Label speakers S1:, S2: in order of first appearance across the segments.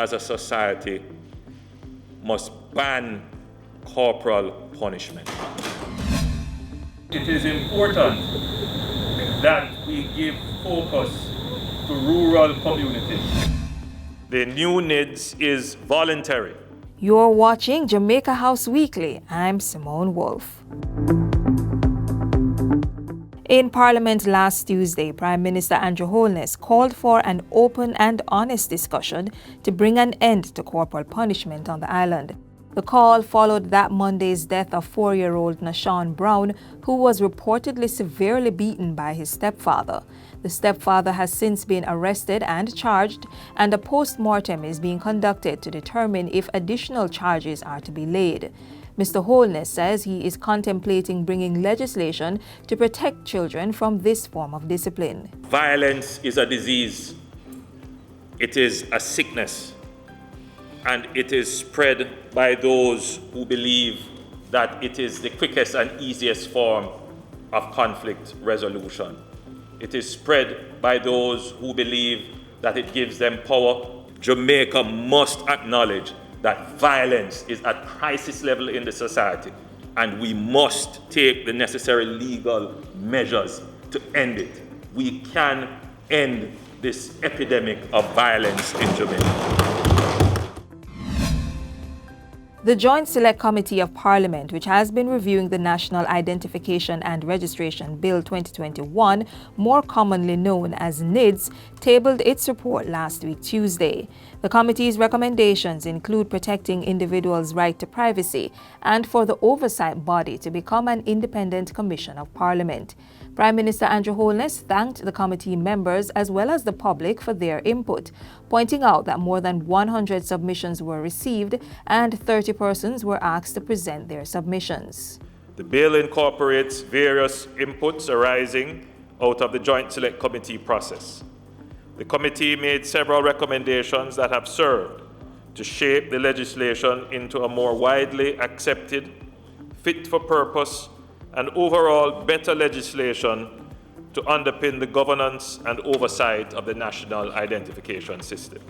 S1: as a society must ban corporal punishment.
S2: It is important that we give focus to rural communities.
S1: The new NIDS is voluntary.
S3: You're watching Jamaica House Weekly. I'm Simone Wolfe. In Parliament last Tuesday, Prime Minister Andrew Holness called for an open and honest discussion to bring an end to corporal punishment on the island. The call followed that Monday's death of 4-year-old Nashawn Brown, who was reportedly severely beaten by his stepfather. The stepfather has since been arrested and charged, and a post-mortem is being conducted to determine if additional charges are to be laid. Mr. Holness says he is contemplating bringing legislation to protect children from this form of discipline.
S1: Violence is a disease. It is a sickness. And it is spread by those who believe that it is the quickest and easiest form of conflict resolution. It is spread by those who believe that it gives them power. Jamaica must acknowledge that violence is at crisis level in the society, and we must take the necessary legal measures to end it. We can end this epidemic of violence in Jamaica.
S3: The Joint Select Committee of Parliament, which has been reviewing the National Identification and Registration Bill 2021, more commonly known as NIDS, tabled its report last week Tuesday. The committee's recommendations include protecting individuals' right to privacy and for the oversight body to become an independent commission of Parliament. Prime Minister Andrew Holness thanked the committee members as well as the public for their input, pointing out that more than 100 submissions were received and 30 persons were asked to present their submissions.
S1: The bill incorporates various inputs arising out of the Joint Select Committee process. The committee made several recommendations that have served to shape the legislation into a more widely accepted, fit-for-purpose, and overall better legislation to underpin the governance and oversight of the national identification system.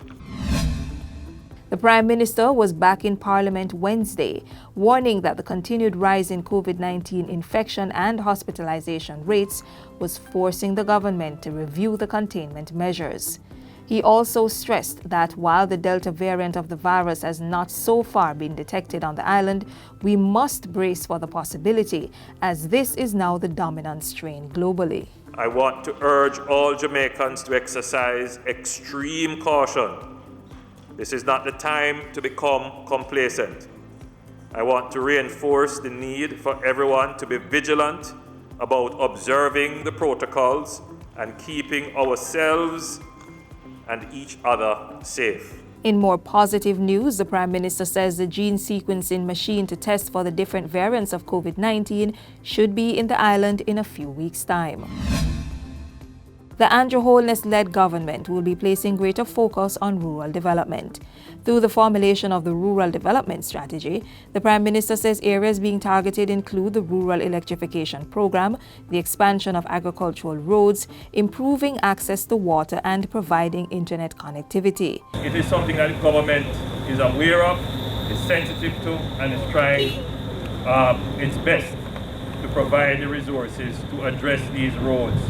S3: The Prime Minister was back in Parliament Wednesday, warning that the continued rise in COVID-19 infection and hospitalization rates was forcing the government to review the containment measures. He also stressed that while the Delta variant of the virus has not so far been detected on the island, we must brace for the possibility, as this is now the dominant strain globally.
S1: I want to urge all Jamaicans to exercise extreme caution. This is not the time to become complacent. I want to reinforce the need for everyone to be vigilant about observing the protocols and keeping ourselves and each other safe.
S3: In more positive news, the Prime Minister says the gene sequencing machine to test for the different variants of COVID-19 should be in the island in a few weeks' time. The Andrew Holness-led government will be placing greater focus on rural development. Through the formulation of the Rural Development Strategy, the Prime Minister says areas being targeted include the Rural Electrification Program, the expansion of agricultural roads, improving access to water, and providing internet connectivity.
S2: It is something that the government is aware of, is sensitive to, and is trying its best to provide the resources to address these roads.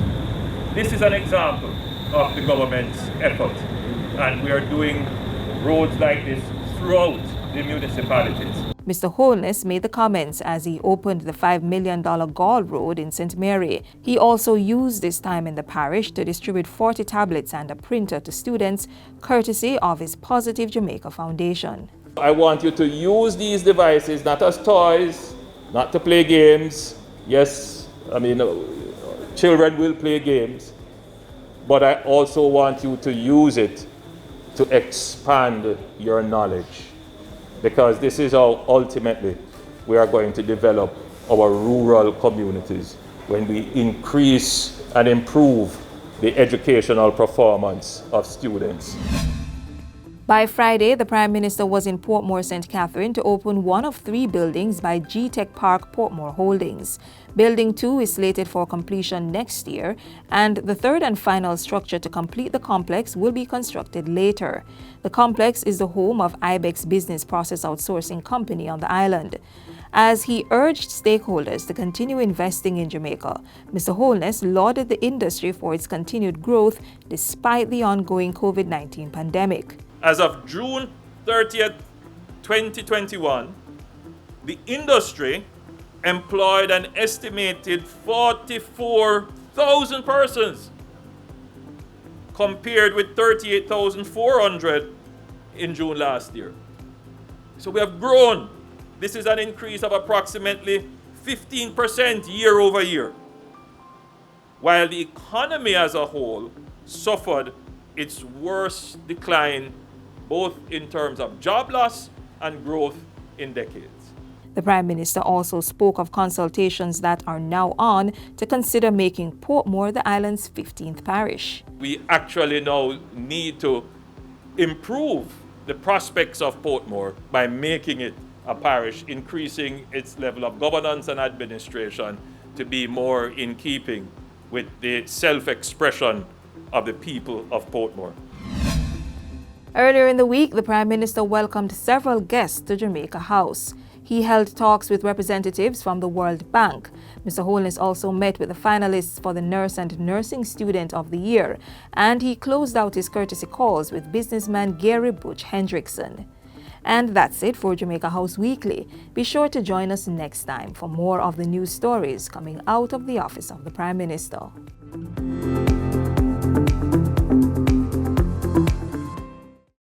S2: This is an example of the government's effort, and we are doing roads like this throughout the municipalities.
S3: Mr. Holness made the comments as he opened the $5 million Gall Road in St. Mary. He also used his time in the parish to distribute 40 tablets and a printer to students, courtesy of his Positive Jamaica Foundation.
S1: I want you to use these devices not as toys, not to play games. Yes, children will play games, but I also want you to use it to expand your knowledge, because this is how ultimately we are going to develop our rural communities, when we increase and improve the educational performance of students.
S3: By Friday, the Prime Minister was in Portmore, St. Catherine to open one of 3 buildings by G-Tech Park Portmore Holdings. Building 2 is slated for completion next year, and the third and final structure to complete the complex will be constructed later. The complex is the home of IBEX Business Process Outsourcing Company on the island. As he urged stakeholders to continue investing in Jamaica, Mr. Holness lauded the industry for its continued growth despite the ongoing COVID-19 pandemic.
S1: As of June 30th, 2021, the industry employed an estimated 44,000 persons, compared with 38,400 in June last year. So we have grown. This is an increase of approximately 15% year over year, while the economy as a whole suffered its worst decline both in terms of job loss and growth in decades.
S3: The Prime Minister also spoke of consultations that are now on to consider making Portmore the island's 15th parish.
S1: We actually now need to improve the prospects of Portmore by making it a parish, increasing its level of governance and administration to be more in keeping with the self-expression of the people of Portmore.
S3: Earlier in the week, the Prime Minister welcomed several guests to Jamaica House. He held talks with representatives from the World Bank. Mr. Holness also met with the finalists for the Nurse and Nursing Student of the Year, and he closed out his courtesy calls with businessman Gary Butch Hendrickson. And that's it for Jamaica House Weekly. Be sure to join us next time for more of the news stories coming out of the office of the Prime Minister.